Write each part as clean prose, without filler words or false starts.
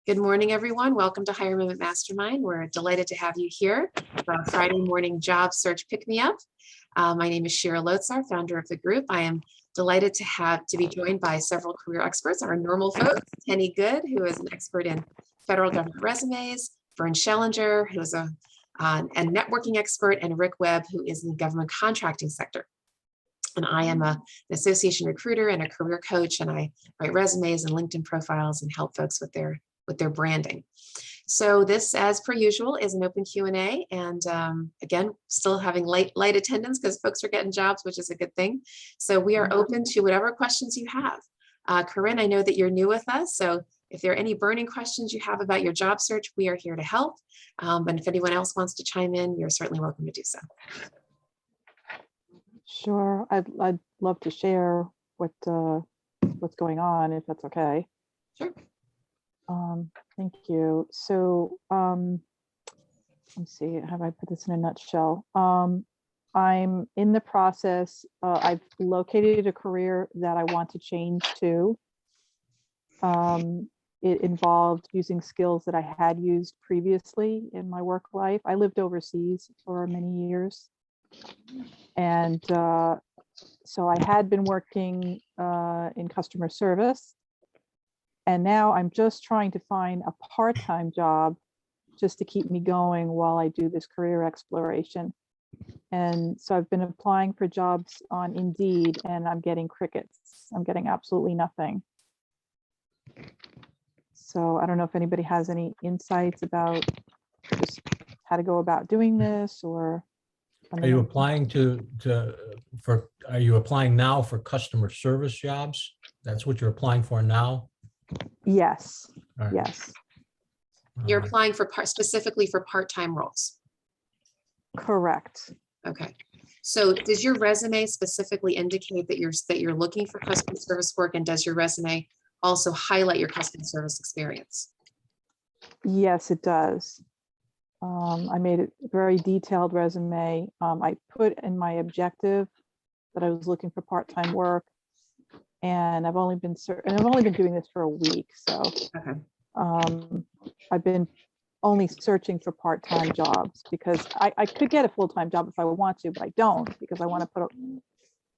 Good morning, everyone. Welcome to Hire Movement Mastermind. We're delighted to have you here for our Friday morning job search pick-me-up. My name is Shira Lotzar, founder of the group. I am delighted to be joined by several career experts, our normal folks, Kenny Good, who is an expert in federal government resumes, Vern Schellinger, who is a networking expert, and Rick Webb, who is in the government contracting sector. And I am an association recruiter and a career coach, and I write resumes and LinkedIn profiles and help folks with their branding. So this, as per usual, is an open Q&A, and again, still having light attendance because folks are getting jobs, which is a good thing. So we are open to whatever questions you have. Corinne, I know that you're new with us, so if there are any burning questions you have about your job search, we are here to help. But if anyone else wants to chime in, you're certainly welcome to do so. Sure, I'd love to share what's going on, if that's okay. Sure. Thank you. So let's see, how do I put this in a nutshell? I'm in the process. I've located a career that I want to change to. It involved using skills that I had used previously in my work life. I lived overseas for many years. And so I had been working in customer service. And now I'm just trying to find a part-time job just to keep me going while I do this career exploration. And so I've been applying for jobs on Indeed, and I'm getting crickets. I'm getting absolutely nothing. So I don't know if anybody has any insights about just how to go about doing this, or are you applying are you applying now for customer service jobs? That's what you're applying for now? Yes. Right. Yes. You're applying for specifically for part-time roles. Correct. Okay. So does your resume specifically indicate that you're looking for customer service work, and does your resume also highlight your customer service experience? Yes, it does. I made a very detailed resume. I put in my objective that I was looking for part-time work, and I've only been doing this for a week. So okay. I've been only searching for part-time jobs because I could get a full-time job if I want to, but I don't, because I want to put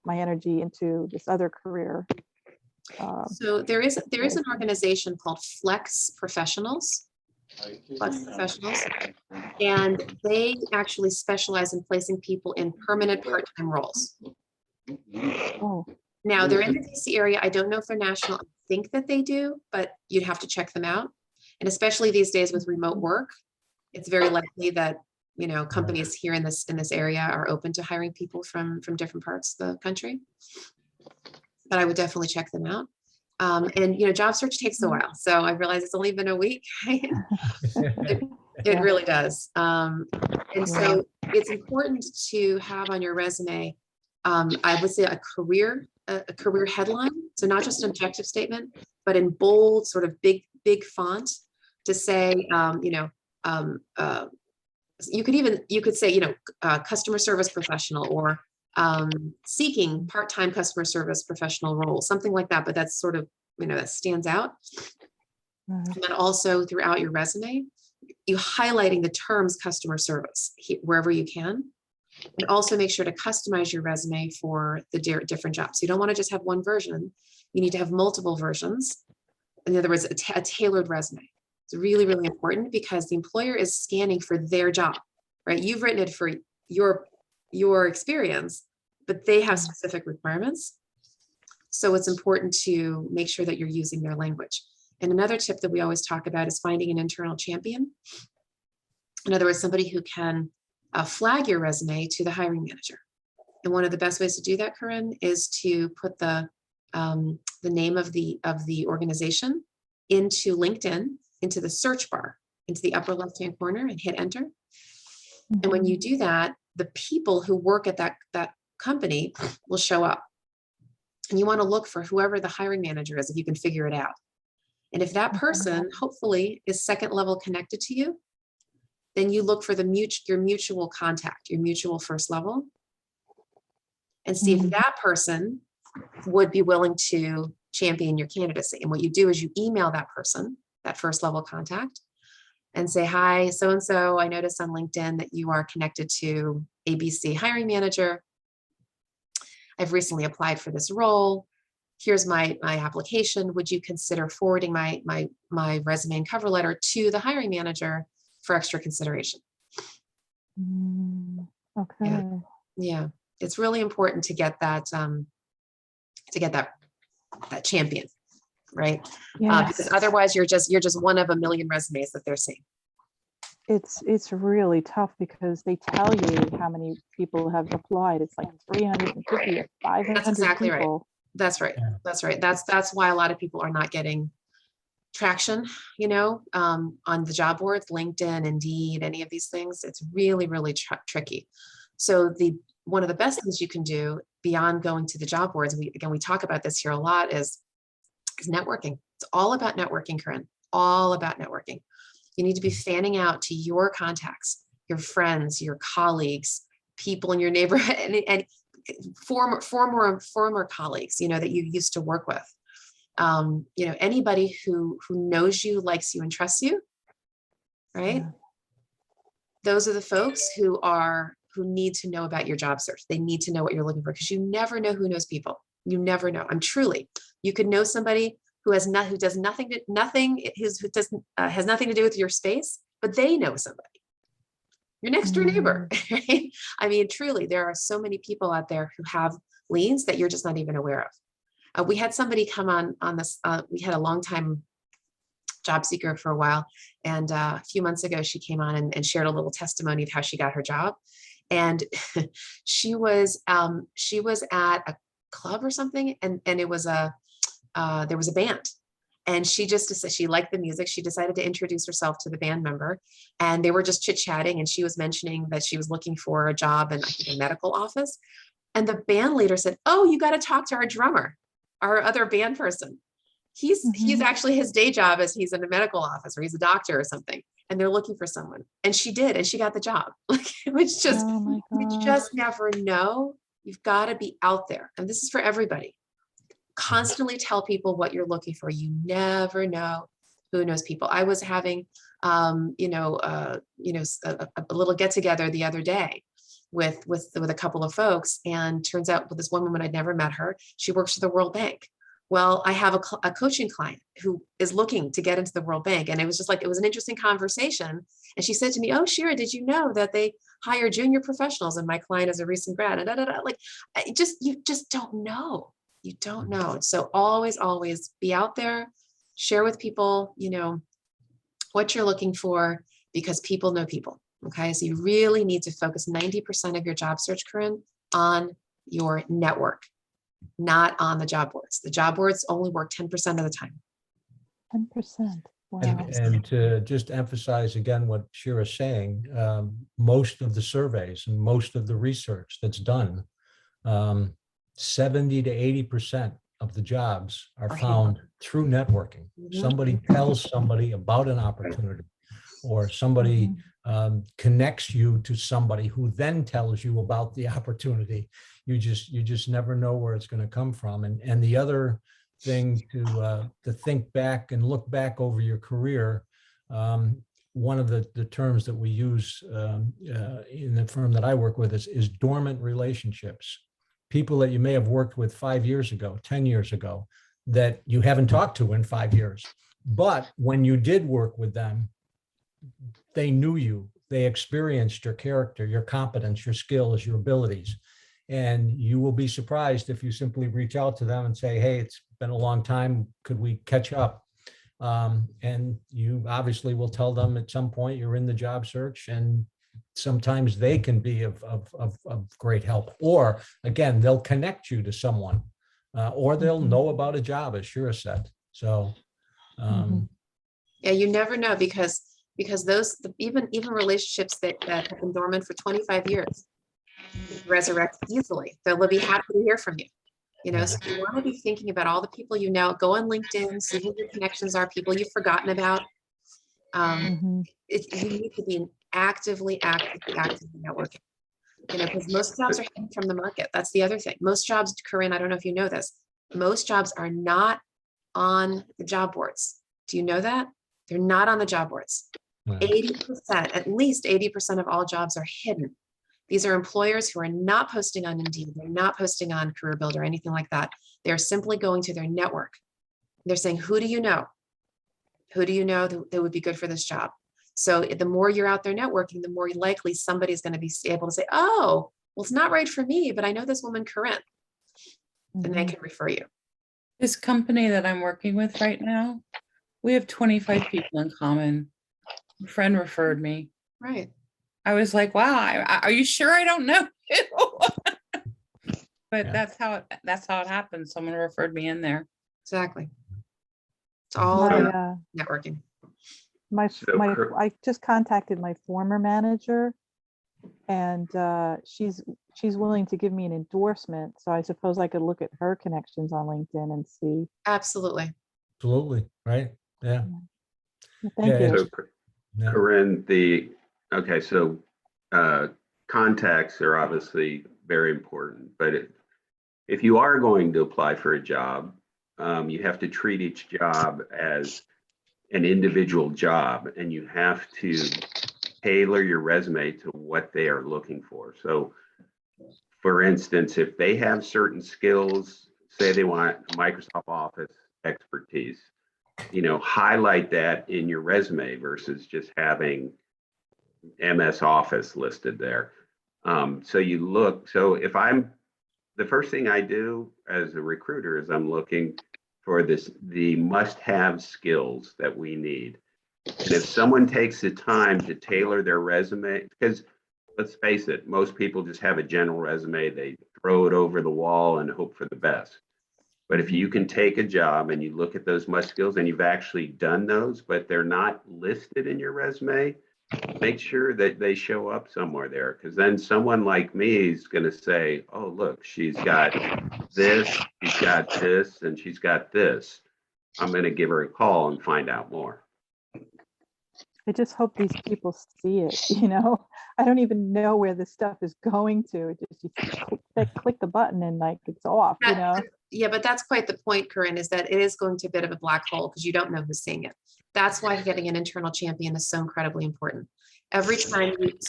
my energy into this other career. So there is an organization called Flex Professionals, and they actually specialize in placing people in permanent part-time roles. Oh. Now they're in the DC area. I don't know if they're national. I think that they do, but you'd have to check them out. And especially these days with remote work, it's very likely that, you know, companies here in this area are open to hiring people from different parts of the country. But I would definitely check them out. And, you know, job search takes a while. So I realize it's only been a week. It really does. And so it's important to have on your resume, I would say a career headline. So not just an objective statement, but in bold, sort of big font to say, you could say, you know, customer service professional, or seeking part-time customer service professional role, something like that. But that's sort of, you know, that stands out. And then also throughout your resume, you highlighting the terms customer service wherever you can. And also make sure to customize your resume for the different jobs. You don't want to just have one version. You need to have multiple versions. In other words, a tailored resume. It's really, really important because the employer is scanning for their job, right? You've written it for your experience, but they have specific requirements. So it's important to make sure that you're using their language. And another tip that we always talk about is finding an internal champion. In other words, somebody who can flag your resume to the hiring manager. And one of the best ways to do that, Corinne, is to put the name of the organization into LinkedIn, into the search bar, into the upper left-hand corner, and hit enter. And when you do that, the people who work at that company will show up. And you want to look for whoever the hiring manager is, if you can figure it out. And if that person hopefully is second level connected to you, then you look for your mutual contact, your mutual first level, and see if that person would be willing to champion your candidacy. And what you do is you email that person that first level contact, and say, hi, so-and-so, I noticed on LinkedIn that you are connected to ABC hiring manager. I've recently applied for this role. Here's my application. Would you consider forwarding my resume and cover letter to the hiring manager for extra consideration? Okay. Yeah. It's really important to get that champion, right? Yes. Because otherwise you're just one of a million resumes that they're seeing. It's really tough because they tell you how many people have applied. It's like 350 or 500 That's exactly people. right. That's right. Yeah. That's right. That's why a lot of people are not getting traction, on the job boards, LinkedIn, Indeed, any of these things. It's really, really tricky. So one of the best things you can do beyond going to the job boards, we talk about this here a lot, is networking. It's all about networking, Corinne, all about networking. You need to be fanning out to your contacts, your friends, your colleagues, people in your neighborhood, and former colleagues, that you used to work with. Anybody who knows you, likes you, and trusts you, right? Yeah. Those are the folks who need to know about your job search. They need to know what you're looking for, because you never know who knows people. You never know. You could know somebody who has has nothing to do with your space, but they know somebody. Your next door neighbor, right? I mean, truly, there are so many people out there who have leads that you're just not even aware of. We had somebody come on this. We had a long time job seeker for a while, and a few months ago, she came on and shared a little testimony of how she got her job. And she was at a club or something, and it was there was a band. And she liked the music. She decided to introduce herself to the band member, and they were just chit-chatting. And she was mentioning that she was looking for a job in, I think, a medical office. And the band leader said, "Oh, you got to talk to our drummer, our other band person. He's actually, his day job is he's in a medical office, or he's a doctor or something. And they're looking for someone." And she did, and she got the job. Like, it was just, Oh my you gosh. just never know. You've got to be out there. And this is for everybody. Constantly tell people what you're looking for. You never know who knows people. I was having, a little get together the other day with a couple of folks, and turns out with this one woman, I'd never met her. She works for the World Bank. Well, I have a coaching client who is looking to get into the World Bank, and it was just like, it was an interesting conversation. And she said to me, "Oh, Shira, did you know that they hire junior professionals? And my client is a recent grad." And like, you just don't know. You don't know. So always be out there, share with people, what you're looking for, because people know people. Okay. So you really need to focus 90% of your job search, Corinne, on your network, not on the job boards. The job boards only work 10% of the time. 10%. Wow. And to just emphasize again what Shira's saying, most of the surveys and most of the research that's done, 70 to 80% of the jobs are found through networking. Somebody tells somebody about an opportunity, or somebody connects you to somebody who then tells you about the opportunity. You just never know where it's going to come from. And the other thing to think back and look back over your career, one of the terms that we use in the firm that I work with is dormant relationships. People that you may have worked with 5 years ago, 10 years ago, that you haven't talked to in 5 years. But when you did work with them, they knew you, they experienced your character, your competence, your skills, your abilities. And you will be surprised if you simply reach out to them and say, "Hey, it's been a long time. Could we catch up?" And you obviously will tell them at some point you're in the job search, and sometimes they can be of great help. Or again, they'll connect you to someone, or they'll know about a job, as Shira said. So yeah, you never know, because those even relationships that have been dormant for 25 years resurrect easily. They'll be happy to hear from you. So you want to be thinking about all the people you know. Go on LinkedIn, see who your connections are, people you've forgotten about. You need to be actively networking. Because most jobs are hidden from the market. That's the other thing. Most jobs, Corinne, I don't know if you know this, most jobs are not on the job boards. Do you know that? They're not on the job boards. Wow. 80%, at least 80% of all jobs are hidden. These are employers who are not posting on Indeed. They're not posting on Career Builder or anything like that. They're simply going to their network. They're saying, who do you know? Who do you know that would be good for this job? So the more you're out there networking, the more likely somebody's going to be able to say, oh, well, it's not right for me, but I know this woman, Corinne, and they can refer you. This company that I'm working with right now, we have 25 people in common. A friend referred me. Right. I was like, wow, are you sure I don't know you? But Yeah. that's how it happened. Someone referred me in there. Exactly. It's all about networking. I just contacted my former manager, and she's willing to give me an endorsement. So I suppose I could look at her connections on LinkedIn and see. Absolutely. Absolutely, right? Yeah. Thank you. So, Corinne, so contacts are obviously very important, but if you are going to apply for a job, you have to treat each job as an individual job, and you have to tailor your resume to what they are looking for. So, for instance, if they have certain skills, say they want Microsoft Office expertise, highlight that in your resume versus just having MS Office listed there. So the first thing I do as a recruiter is I'm looking for the must-have skills that we need. And if someone takes the time to tailor their resume, because let's face it, most people just have a general resume, they throw it over the wall and hope for the best. But if you can take a job and you look at those must skills and you've actually done those, but they're not listed in your resume, make sure that they show up somewhere there. Because then someone like me is going to say, oh, look, she's got this, and she's got this. I'm going to give her a call and find out more. I just hope these people see it. I don't even know where this stuff is going to. It just you click the button and it's off. Yeah, but that's quite the point, Corinne, is that it is going to a bit of a black hole because you don't know who's seeing it. That's why getting an internal champion is so incredibly important. Every time it's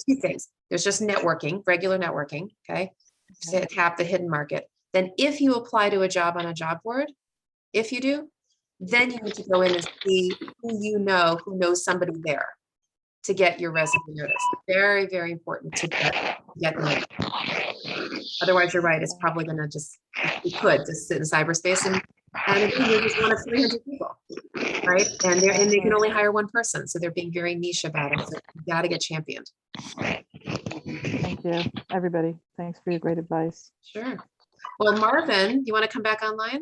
two things. There's just networking, regular networking, okay? To tap the hidden market. Then if you apply to a job on a job board, if you do, then you need to go in and see who knows somebody there to get your resume noticed. Very, very important to get them. Otherwise, you're right. It's probably going to you could just sit in cyberspace and you're just one of 300 people, right? And they can only hire one person. So they're being very niche about it. So you got to get championed. Thank you, everybody. Thanks for your great advice. Sure. Well, Marvin, you want to come back online?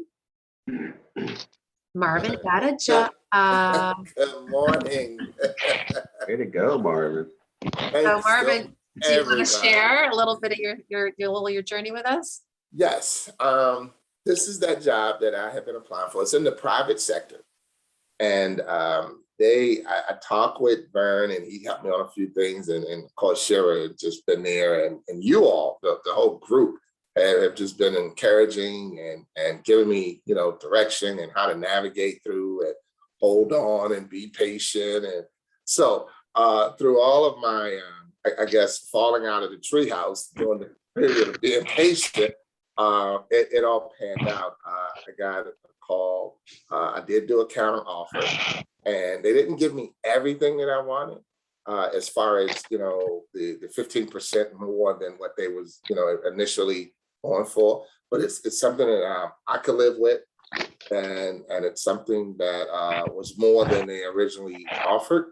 Marvin got a job. Good morning. Way to go, Marvin. So Marvin, do you want to share a little bit of your journey with us? Yes. This is that job that I have been applying for. It's in the private sector. And I talked with Vern and he helped me on a few things. And of course, Shira had just been there and you all, the whole group have just been encouraging and giving me, direction and how to navigate through and hold on and be patient. And so through all of my, I guess, falling out of the treehouse during the period of being patient, it all panned out. I got a call. I did do a counter offer, and they didn't give me everything that I wanted, as far as the 15% more than what they was initially going for. But it's something that I could live with, and it's something that was more than they originally offered.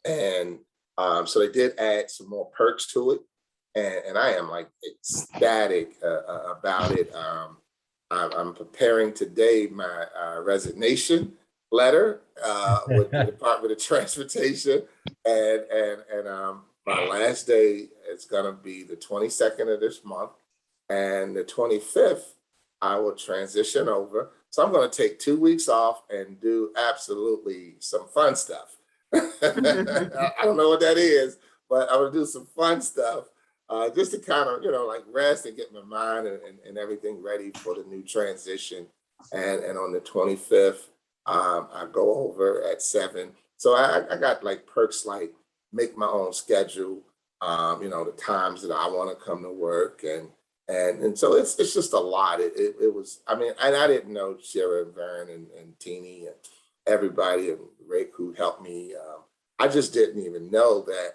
And so they did add some more perks to it. And I am ecstatic about it. I'm preparing today my resignation letter with the Department of Transportation. And my last day is gonna be the 22nd of this month. And the 25th, I will transition over. So I'm gonna take 2 weeks off and do absolutely some fun stuff. I don't know what that is, but I'm gonna do some fun stuff just to kind of, rest and get my mind and everything ready for the new transition. And on the 25th, I go over at 7. So I got like perks like make my own schedule, the times that I want to come to work, and so it's just a lot. It was, I mean, and I didn't know Shara and Vern and Teeny and everybody and Rick who helped me. I just didn't even know that,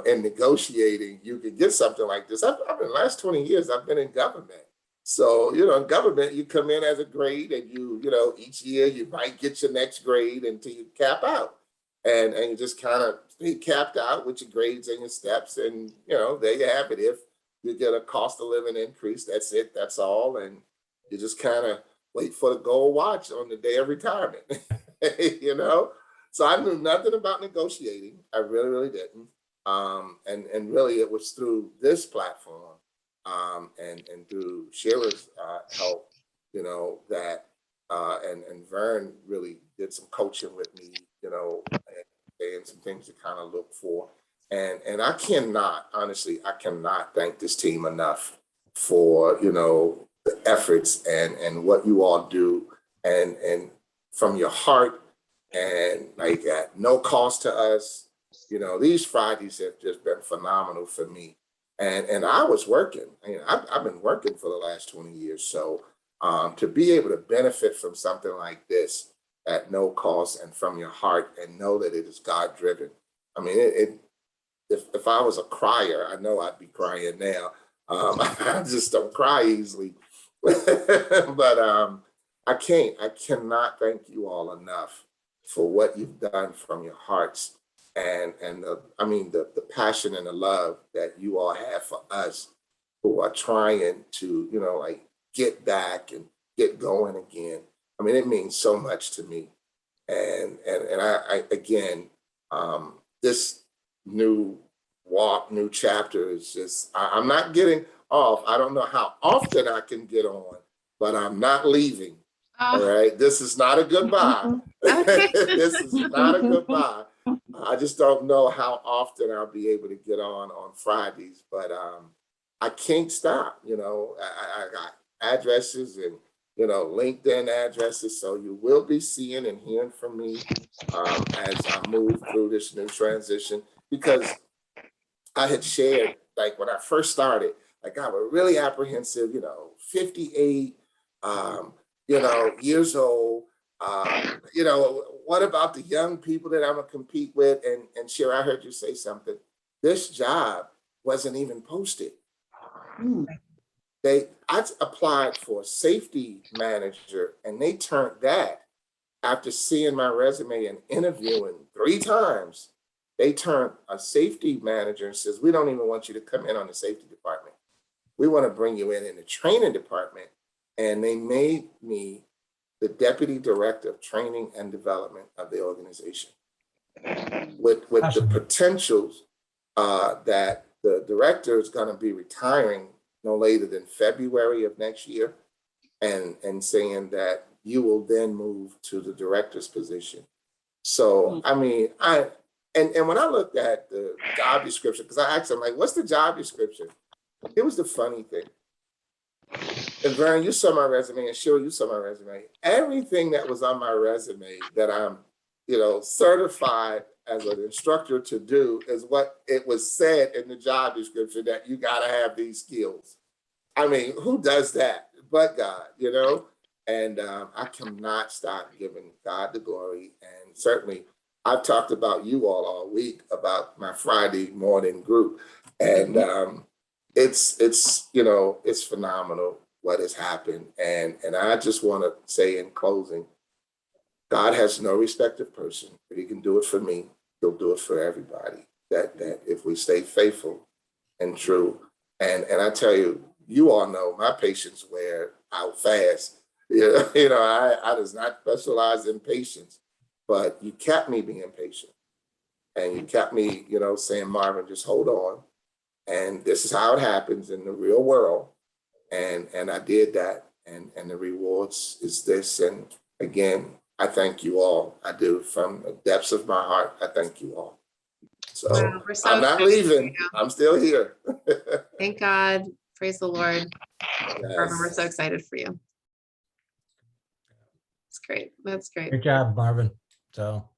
in negotiating, you could get something like this. I've been the last 20 years, I've been in government. So, in government, you come in as a grade and each year you might get your next grade until you cap out. And you just kind of stay capped out with your grades and your steps. And, there you have it. If you get a cost of living increase, that's it. That's all. And you just kind of wait for the gold watch on the day of retirement, So I knew nothing about negotiating. I really, really didn't. And really it was through this platform and through Shara's help, that and Vern really did some coaching with me, and some things to kind of look for. And I cannot, honestly, I cannot thank this team enough for, the efforts and what you all do and from your heart and like at no cost to us. These Fridays have just been phenomenal for me. And I was working. I've been working for the last 20 years. So to be able to benefit from something like this at no cost and from your heart and know that it is God driven. I mean, if I was a crier, I know I'd be crying now. I just don't cry easily. But I cannot thank you all enough for what you've done from your hearts and the passion and the love that you all have for us who are trying to, get back and get going again. I mean, it means so much to me. And I again, this new chapter is just, I'm not getting off. I don't know how often I can get on, but I'm not leaving. All right. This is not a goodbye. This is not a goodbye. I just don't know how often I'll be able to get on Fridays, but I can't stop. I got addresses and LinkedIn addresses, so you will be seeing and hearing from me as I move through this new transition, because I had shared, like when I first started, like I was really apprehensive, 58, years old, what about the young people that I'm gonna compete with? And Shara, I heard you say something. This job wasn't even posted. I applied for a safety manager and they turned that after seeing my resume and interviewing 3 times. They turned a safety manager and says, we don't even want you to come in on the safety department. We want to bring you in the training department. And they made me the deputy director of training and development of the organization with the potentials that the director is going to be retiring no later than February of next year, and saying that you will then move to the director's position. So, I mean, and when I looked at the job description, because I asked them, like, what's the job description? It was the funny thing. And Vern, you saw my resume, and Shira, you saw my resume. Everything that was on my resume that I'm, certified as an instructor to do is what it was said in the job description, that you got to have these skills. I mean, who does that but God, And I cannot stop giving God the glory. And certainly, I've talked about you all week about my Friday morning group, and it's phenomenal what has happened. And I just want to say in closing, God has no respect of person. If he can do it for me, he'll do it for everybody. That if we stay faithful and true, and I tell you, you all know my patience wear out fast. I does not specialize in patience, but you kept me being patient, and you kept me, saying, Marvin, just hold on. And this is how it happens in the real world. And I did that, and the rewards is this. And again, I thank you all. I do, from the depths of my heart. I thank you all. So, Wow, we're so I'm not leaving. I'm still here. Thank God. Praise the Lord. Yes. Marvin, we're so excited for you. It's great. That's great. Great job, Marvin. So,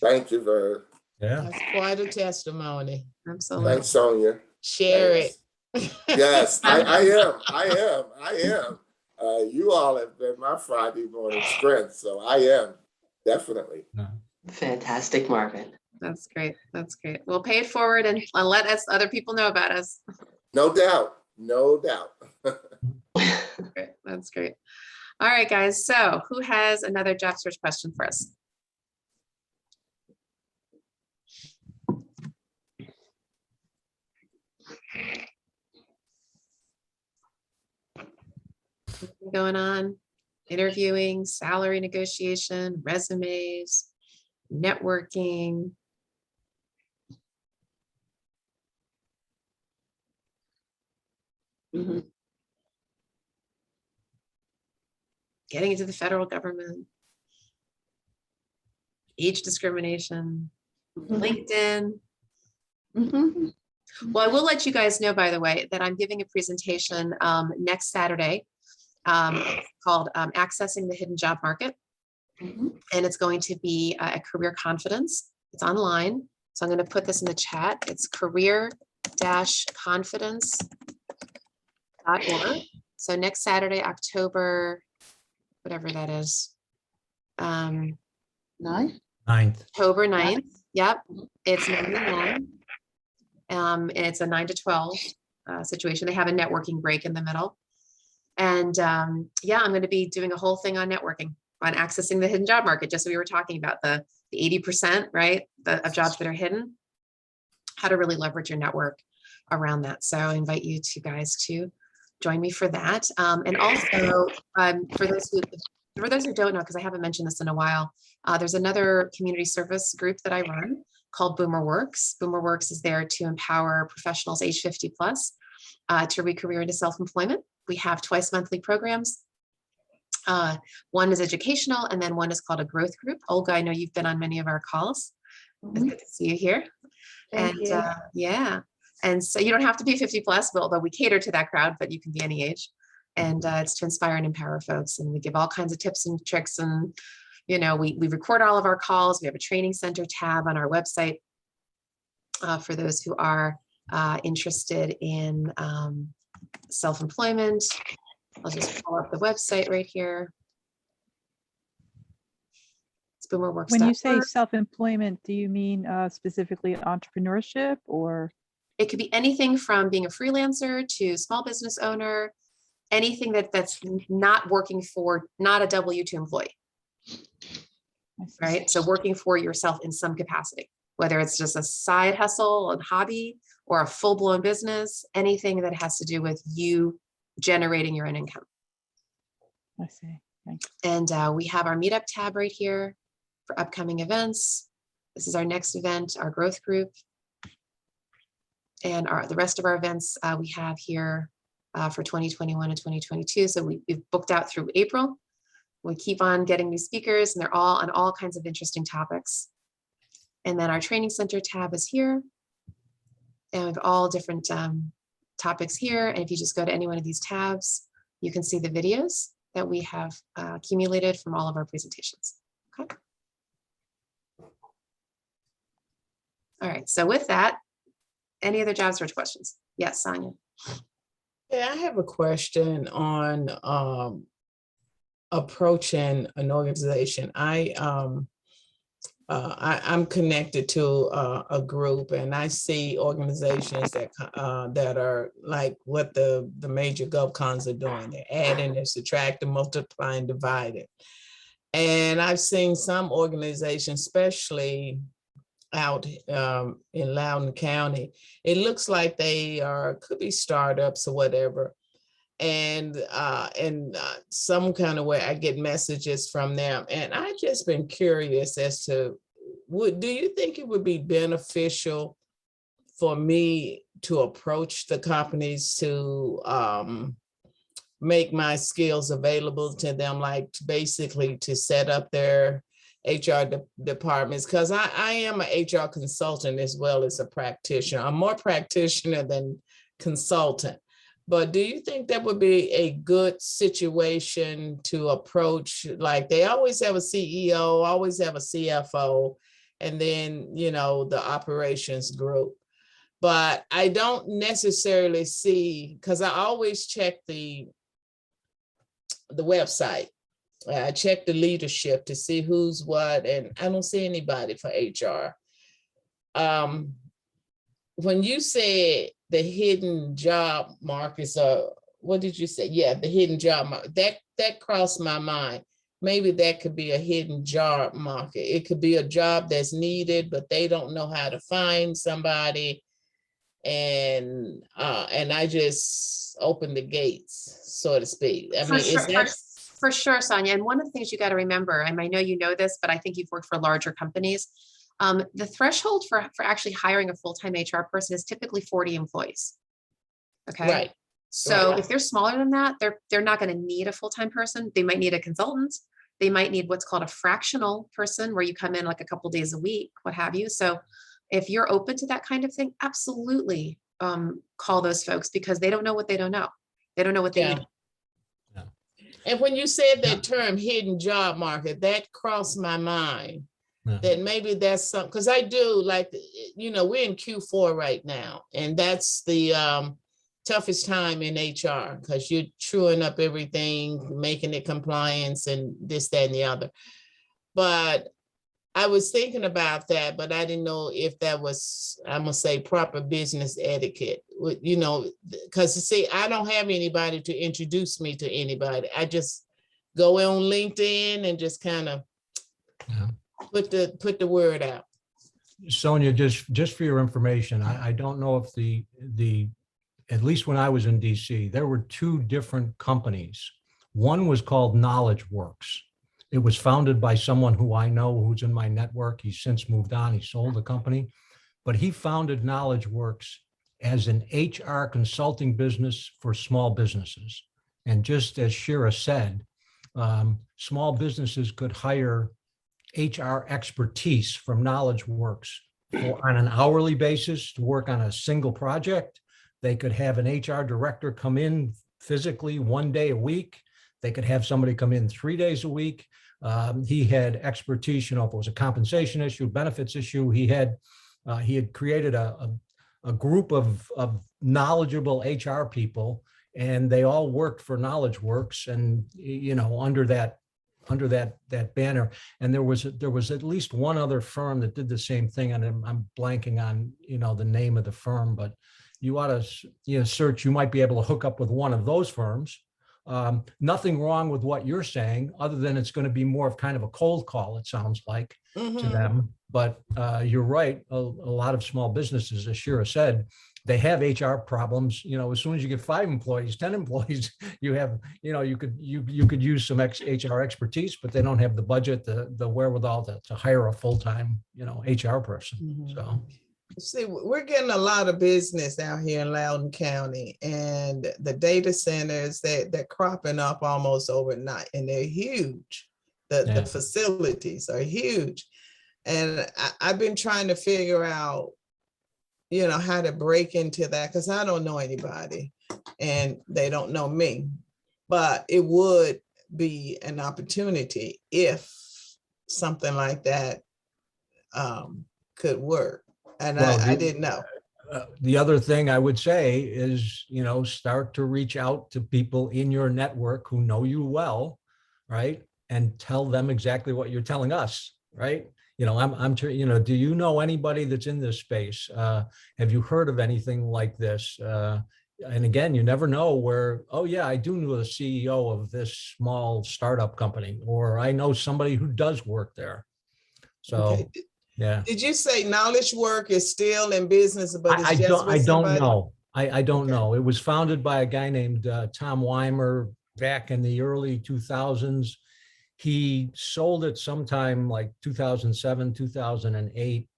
Thank you, Vern. yeah. That's quite a testimony. Absolutely. Thanks, Sonia. Share Thanks. it. Yes, I am. You all have been my Friday morning strength, so I am, definitely. No. Fantastic, Marvin. That's great. That's great. We'll pay it forward and let us other people know about us. No doubt, no doubt. Great. That's great. All right, guys. So who has another job search question for us? What's going on? Interviewing, salary negotiation, resumes, networking. Mhm. Getting into the federal government, age discrimination, LinkedIn. Mhm. Well, I will let you guys know, by the way, that I'm giving a presentation next Saturday called Accessing the Hidden Job Market. Mhm. And it's going to be a career confidence. It's online. So I'm going to put this in the chat. It's career-confidence.org. So next Saturday, October, whatever that is. Nice. 9th. October 9th. Yep. It's 9 to 9. And it's a 9 to 12 situation. They have a networking break in the middle. And yeah, I'm going to be doing a whole thing on networking, on accessing the hidden job market, just so we were talking about the 80%, right, of jobs that are hidden, how to really leverage your network around that. So I invite you two guys to join me for that. And also for those who don't know, because I haven't mentioned this in a while, there's another community service group that I run called Boomer Works. Boomer Works is there to empower professionals age 50 plus to re-career into self-employment. We have twice monthly programs. One is educational, and then one is called a growth group. Olga, I know you've been on many of our calls. It's good to see you here. Thank you. Yeah, and so you don't have to be 50 plus, but although we cater to that crowd, but you can be any age. And it's to inspire and empower folks. And we give all kinds of tips and tricks. And, you know, we record all of our calls. We have a training center tab on our website for those who are interested in self-employment. I'll just pull up the website right here. It's boomerworks.org. When you say self-employment, do you mean specifically entrepreneurship, or? It could be anything from being a freelancer to small business owner, anything that's not working for, not a W-2 employee, right? So working for yourself in some capacity, whether it's just a side hustle and hobby or a full-blown business, anything that has to do with you generating your own income. I see. Thanks. And we have our meetup tab right here for upcoming events. This is our next event, our growth group. And the rest of our events we have here for 2021 and 2022. So we've booked out through April. We keep on getting new speakers, and they're all on all kinds of interesting topics. And then our training center tab is here. And we have all different topics here. And if you just go to any one of these tabs, you can see the videos that we have accumulated from all of our presentations. Okay. All right, so with that, any other job search questions? Yes, Sonia. Yeah, I have a question on approaching an organization. I'm connected to a group, and I see organizations that are like what the major GovCons are doing. They're adding, they're subtracting, multiplying, dividing. And I've seen some organizations, especially out in Loudoun County, it looks like they could be startups or whatever. And some kind of way I get messages from them. And I've just been curious as to, do you think it would be beneficial for me to approach the companies to make my skills available to them, like basically to set up their HR departments? Because I am an HR consultant as well as a practitioner. I'm more practitioner than consultant. But do you think that would be a good situation to approach? Like they always have a CEO, always have a CFO, and then, you know, the operations group. But I don't necessarily see, because I always check the website. I check the leadership to see who's what, and I don't see anybody for HR. When you said the hidden job markets, what did you say? Yeah, the hidden job market, that crossed my mind. Maybe that could be a hidden job market. It could be a job that's needed, but they don't know how to find somebody. And I just opened the gates, so to speak. I For mean, sure, is that for sure, Sonia. And one of the things you got to remember, and I know you know this, but I think you've worked for larger companies. The threshold for actually hiring a full-time HR person is typically 40 employees. Okay. right? So Right. if they're smaller than that, they're not going to need a full-time person. They might need a consultant. They might need what's called a fractional person, where you come in like a couple days a week, what have you. So if you're open to that kind of thing, absolutely call those folks, because they don't know what they don't know. They don't know what they Yeah. need. And when you said that term hidden job market, that crossed my mind. Yeah. That maybe that's something, because I do like, you know, we're in Q4 right now, and that's the toughest time in HR, because you're truing up everything, making it compliance and this, that, and the other. But I was thinking about that, but I didn't know if that was, I'm gonna say, proper business etiquette, you know, because see, I don't have anybody to introduce me to anybody. I just go on LinkedIn and just kind of put the word out. Sonia, just for your information, I don't know if the at least when I was in DC, there were two different companies. One was called Knowledge Works. It was founded by someone who I know, who's in my network. He's since moved on. He sold the company, but he founded Knowledge Works as an HR consulting business for small businesses. And just as Shira said, small businesses could hire HR expertise from Knowledge Works on an hourly basis to work on a single project. They could have an HR director come in physically 1 day a week. They could have somebody come in 3 days a week. He had expertise, you know, if it was a compensation issue, benefits issue. He had created a group of knowledgeable HR people, and they all worked for Knowledge Works, and you know, under that banner. And there was at least one other firm that did the same thing, and I'm blanking on, you know, the name of the firm, but you ought to, you know, search. You might be able to hook up with one of those firms. Nothing wrong with what you're saying, other than it's going to be more of kind of a cold call, it sounds like, to them. But you're right. A lot of small businesses, as Shira said, they have HR problems. You know, as soon as you get 5 employees, 10 employees, you have, you know, you could use some HR expertise, but they don't have the budget, the wherewithal to hire a full-time, you know, HR person. So. See, we're getting a lot of business out here in Loudoun County, and the data centers they're cropping up almost overnight, and they're huge. The facilities are huge, and I've been trying to figure out, you know, how to break into that, because I don't know anybody and they don't know me. But it would be an opportunity if something like that could work. And well, I didn't know. The other thing I would say is, you know, start to reach out to people in your network who know you well, right? And tell them exactly what you're telling us, right? You know, you know, do you know anybody that's in this space? Have you heard of anything like this? And again, you never know where, oh yeah, I do know the CEO of this small startup company, or I know somebody who does work there. So. Okay. Yeah. Did you say Knowledge Work is still in business, but it's I don't know. I don't Okay. know. It was founded by a guy named Tom Weimer back in the early 2000s. He sold it sometime like 2007, 2008.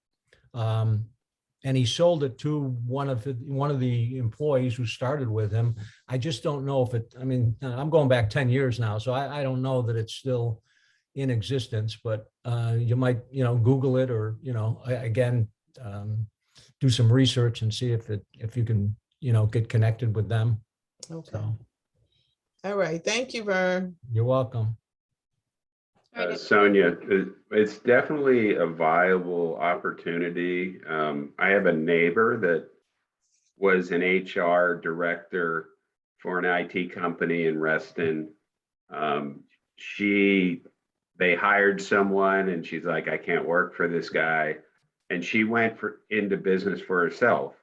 And he sold it to one of the employees who started with him. I just don't know if it, I mean, I'm going back 10 years now, so I don't know that it's still in existence, but you might, you know, Google it, or, you know, again, do some research and see if you can, you know, get connected with them. Okay. So All right. Thank you, Vern. you're welcome. Sonia, it's definitely a viable opportunity. I have a neighbor that was an HR director for an IT company in Reston. They hired someone and she's like, I can't work for this guy. And she went into business for herself.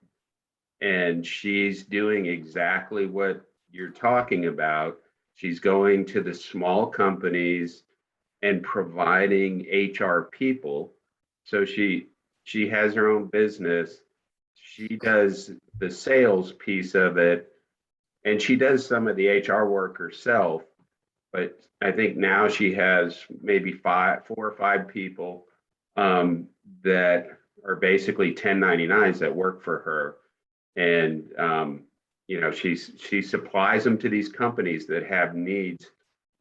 And she's doing exactly what you're talking about. She's going to the small companies and providing HR people. So she has her own business. She does the sales piece of it, and she does some of the HR work herself. But I think now she has maybe 4 or 5 people that are basically 1099s that work for her. And she supplies them to these companies that have needs,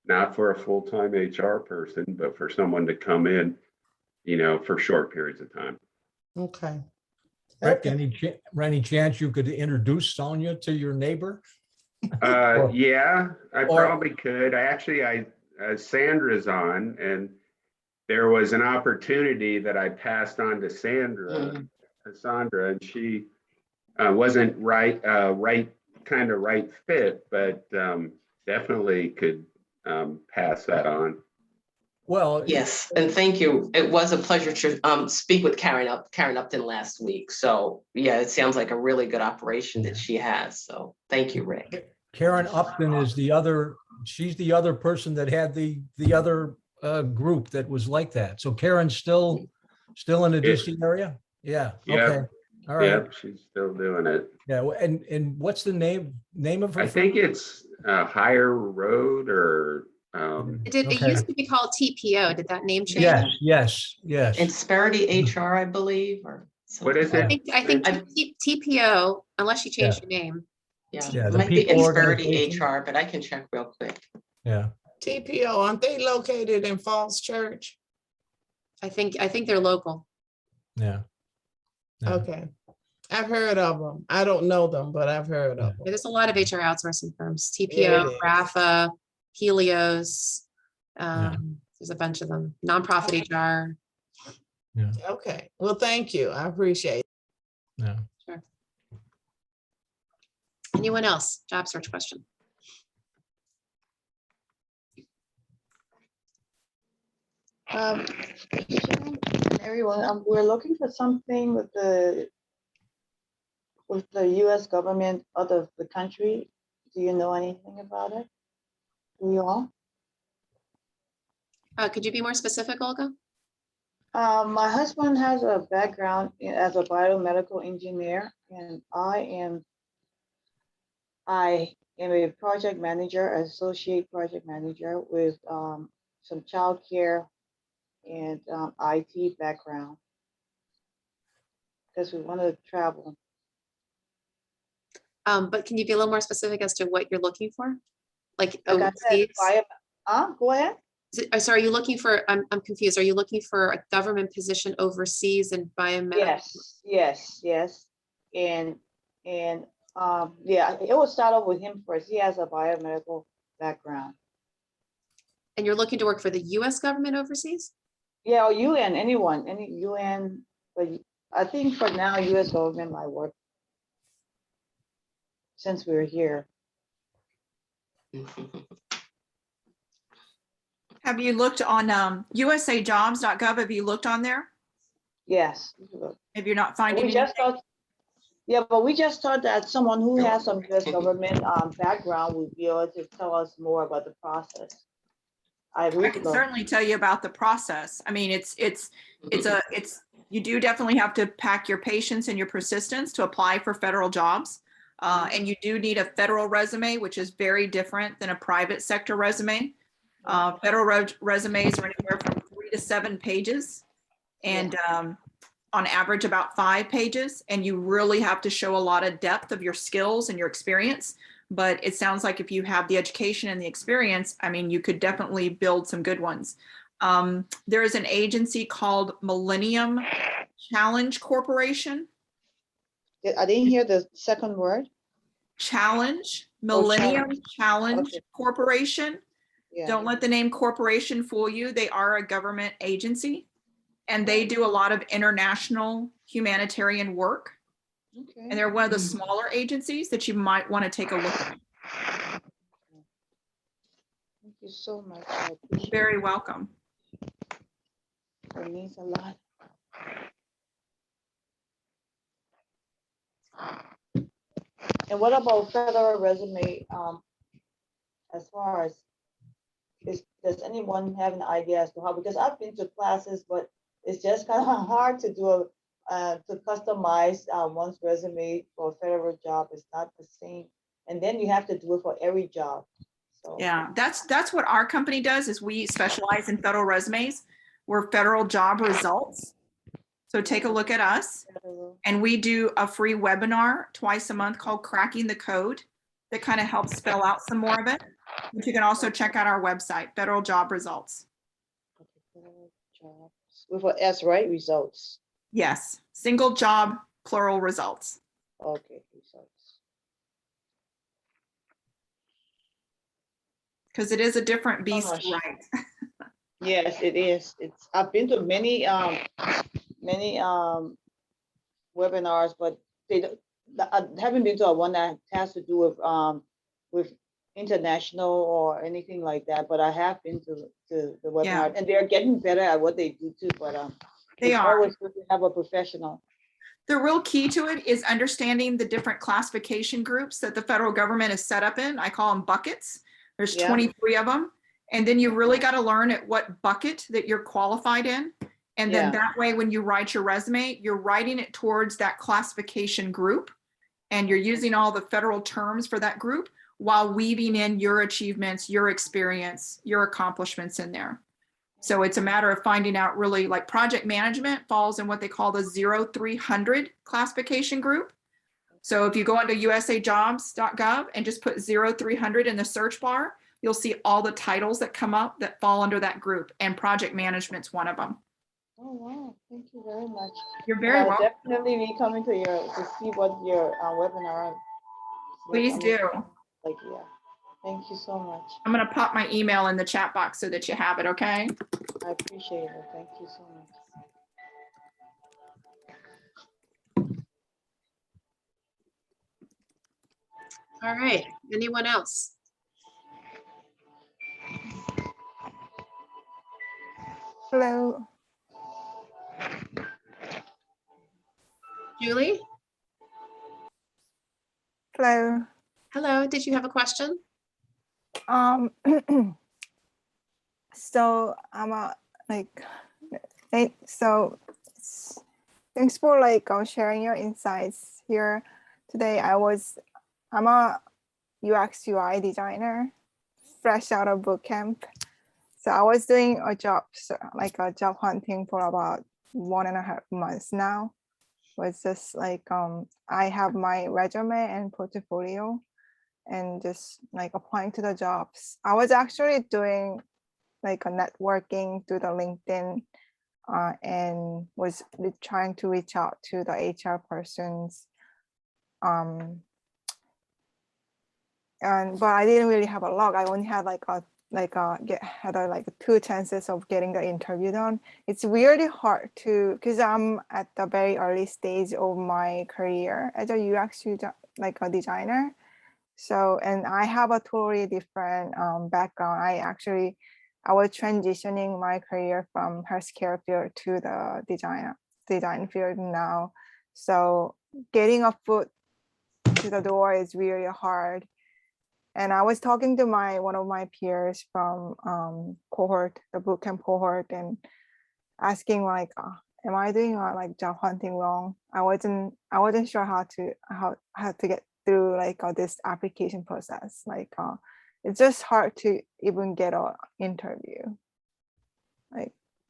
not for a full-time HR person, but for someone to come in, for short periods of time. Okay. Rick, Okay. any chance you could introduce Sonia to your neighbor? Yeah, I or- probably could. Sandra's on, and there was an opportunity that I passed on to Sandra, and she wasn't right fit, but definitely could pass that on. Well, Yes, and thank you. It was a pleasure to speak with Karen Upton last week. So yeah, it sounds like a really good operation that she has. So thank you, Rick. Karen Upton is she's the other person that had the other group that was like that. So Karen's still in the DC area? Yeah. Yeah. Okay. All right. Yep, she's still doing it. Yeah. And what's the name of her? I think it's Higher Road or It used to be called TPO. Did that name change? Yes. Insperity HR, I believe, or what is something. it? I think TPO, unless you changed the name. Yeah, Yeah, it the might be people Insperity organization. HR, but I can check real quick. Yeah. TPO, aren't they located in Falls Church? I think they're local. Yeah. Yeah. Okay. I've heard of them. I don't know them, but I've heard of Yeah, them. there's a lot of HR outsourcing firms, It TPO, is. Rafa, Helios. There's a bunch of them, nonprofit HR. Okay. Well, thank you. I appreciate it. Yeah. Sure. Anyone else? Job search question. Everyone, we're looking for something with the U.S. government out of the country. Do you know anything about it? Do you all? Could you be more specific, Olga? My husband has a background as a biomedical engineer, and I am a project manager, associate project manager with some childcare and IT background, because we want to travel. But can you be a little more specific as to what you're looking for? Like Like I said, overseas? go ahead. So are you looking for, I'm confused. Are you looking for a government position overseas in biomedical? Yes. And yeah, it will start off with him first. He has a biomedical background. And you're looking to work for the US government overseas? Yeah, or UN, anyone, any UN, but I think for now, US government might work since we're here. Have you looked on usajobs.gov? Have you looked on there? Yes. If you're not finding We just anything? thought, yeah, but we just thought that someone who has some US government background would be able to tell us more about the process. I can certainly tell you about the process. I mean, you do definitely have to pack your patience and your persistence to apply for federal jobs. And you do need a federal resume, which is very different than a private sector resume. Federal resumes are anywhere from 3 to 7 pages, and on average about 5 pages. And you really have to show a lot of depth of your skills and your experience. But it sounds like if you have the education and the experience, I mean, you could definitely build some good ones. There is an agency called Millennium Challenge Corporation. I didn't hear the second word. Challenge, Millennium Challenge Okay. Corporation. Yeah. Don't let the name corporation fool you. They are a government agency and they do a lot of international humanitarian work. Okay. And they're one of the smaller agencies that you might want to take a look at. Thank you so much. I appreciate Very welcome. it. Means a lot. And what about federal resume? As far as does anyone have an idea as to how? Because I've been to classes, but it's just kind of hard to do to customize one's resume for a federal job. It's not the same, and then you have to do it for every job. So Yeah, that's what our company does is we specialize in federal resumes. We're federal job results. So take a look at us. And we do a free webinar twice a month called Cracking the Code that kind of helps spell out some more of it. But you can also check out our website, Federal Job Results. federal jobs with an S, right? Results. Yes, single job, plural results. Okay, results. Because it is a different beast, much. right? Yes, it is. I've been to many webinars, but I haven't been to a one that has to do with international or anything like that. But I have been to the webinar, Yeah. and they're getting better at what they do too. But They it's are. always good to have a professional. The real key to it is understanding the different classification groups that the federal government is set up in. I call them buckets. There's Yeah. 23 of them. And then you really got to learn at what bucket that you're qualified in. And then Yeah. that way, when you write your resume, you're writing it towards that classification group. And you're using all the federal terms for that group while weaving in your achievements, your experience, your accomplishments in there. So it's a matter of finding out really like project management falls in what they call the 0300 classification group. So if you go onto usajobs.gov and just put 0300 in the search bar, you'll see all the titles that come up that fall under that group, and project management's one of them. Oh wow! Thank you very much. You're very I'll welcome. definitely be coming to see what your webinar. Please do. Like yeah. Thank you so much. I'm going to pop my email in the chat box so that you have it, okay? I appreciate it. Thank you so much. All right, anyone else? Hello. Julie? Hello. Hello, did you have a question? So I'm so thanks for sharing your insights here today. I'm a UX UI designer, fresh out of boot camp. So I was doing a job hunting for about 1.5 months now. Was just I have my resume and portfolio and just applying to the jobs. I was actually doing a networking through the LinkedIn and was trying to reach out to the HR persons. But I didn't really have a luck. I only had had 2 chances of getting the interview done. It's really hard because I'm at the very early stage of my career as a UX a designer. So, and I have a totally different background. I was transitioning my career from healthcare field to the design field now. So getting a foot to the door is really hard. And I was talking to one of my peers from cohort, the bootcamp cohort, and asking am I doing job hunting wrong? I wasn't sure how to get through this application process. It's just hard to even get an interview.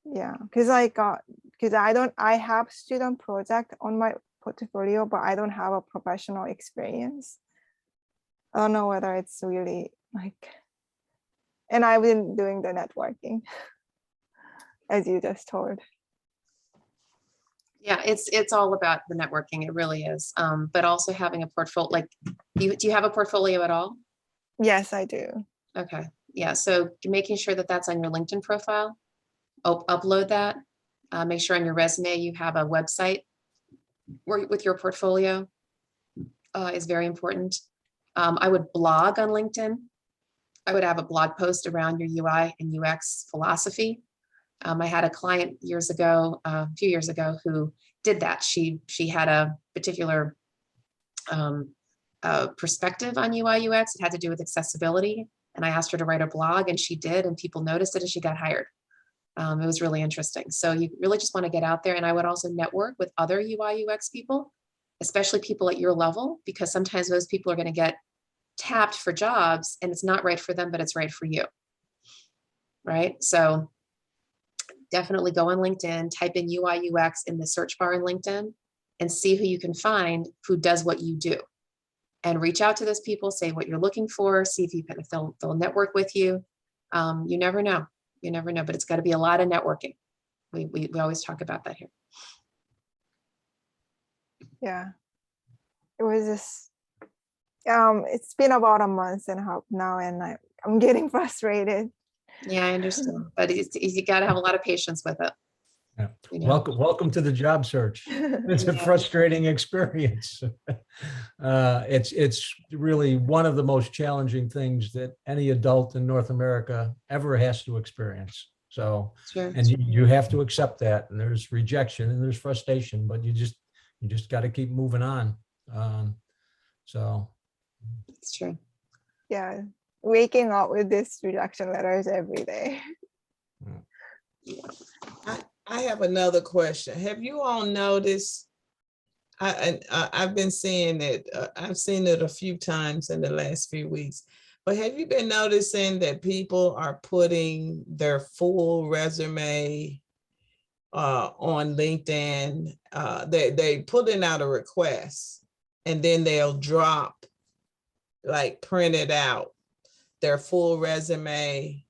Because I have student project on my portfolio, but I don't have a professional experience. I don't know whether it's really and I've been doing the networking as you just told. Yeah, it's all about the networking. It really is. But also having a portfolio, like, do you have a portfolio at all? Yes, I do. Okay, yeah, so making sure that that's on your LinkedIn profile, upload that. Make sure on your resume you have a website with your portfolio is very important. I would blog on LinkedIn. I would have a blog post around your UI and UX philosophy. I had a client years ago, a few years ago, who did that. She had a particular perspective on UI UX. It had to do with accessibility. And I asked her to write a blog, and she did, and people noticed it, and she got hired. It was really interesting. So you really just want to get out there. And I would also network with other UI UX people, especially people at your level, because sometimes those people are going to get tapped for jobs and it's not right for them, but it's right for you. Right? So definitely go on LinkedIn, type in UI UX in the search bar in LinkedIn and see who you can find who does what you do. And reach out to those people, say what you're looking for, see if you can, if they'll network with you. You never know. You never know, but it's got to be a lot of networking. We always talk about that here. Yeah. It was just, it's been about a month and a half now, and I'm getting frustrated. Yeah, I understand, but you got to have a lot of patience with it. Yeah. You know? Welcome to the job search. It's a Yeah. frustrating experience. It's really one of the most challenging things that any adult in North America ever has to experience. So, Sure. and you have to accept that. And there's rejection and there's frustration, but you just got to keep moving on. So It's true. Yeah. Waking up with these rejection letters every day. I have another question. Have you all noticed? I've been seeing it. I've seen it a few times in the last few weeks. But have you been noticing that people are putting their full resume on LinkedIn? They putting out a request, and then they'll drop, like, print it out, their full resume.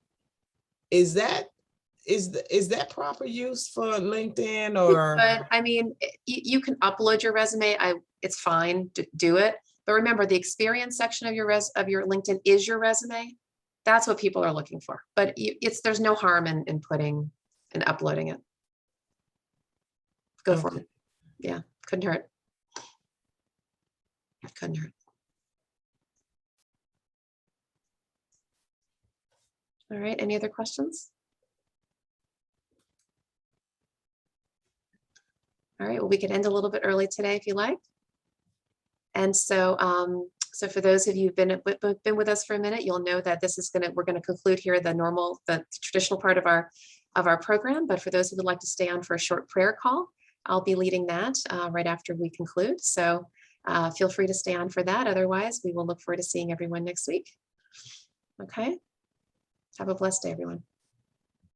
Is that proper use for LinkedIn? Or But I mean, you can upload your resume. It's fine to do it. But remember, the experience section of your LinkedIn is your resume. That's what people are looking for. But there's no harm in putting and uploading it. Go for it. Yeah, couldn't hurt. Couldn't hurt. All right, any other questions? All right, well, we could end a little bit early today if you like. And so, so for those of you who've been with us for a minute, you'll know that we're gonna conclude here the traditional part of our program. But for those who would like to stay on for a short prayer call, I'll be leading that right after we conclude. So feel free to stay on for that. Otherwise, we will look forward to seeing everyone next week. Okay. Have a blessed day, everyone.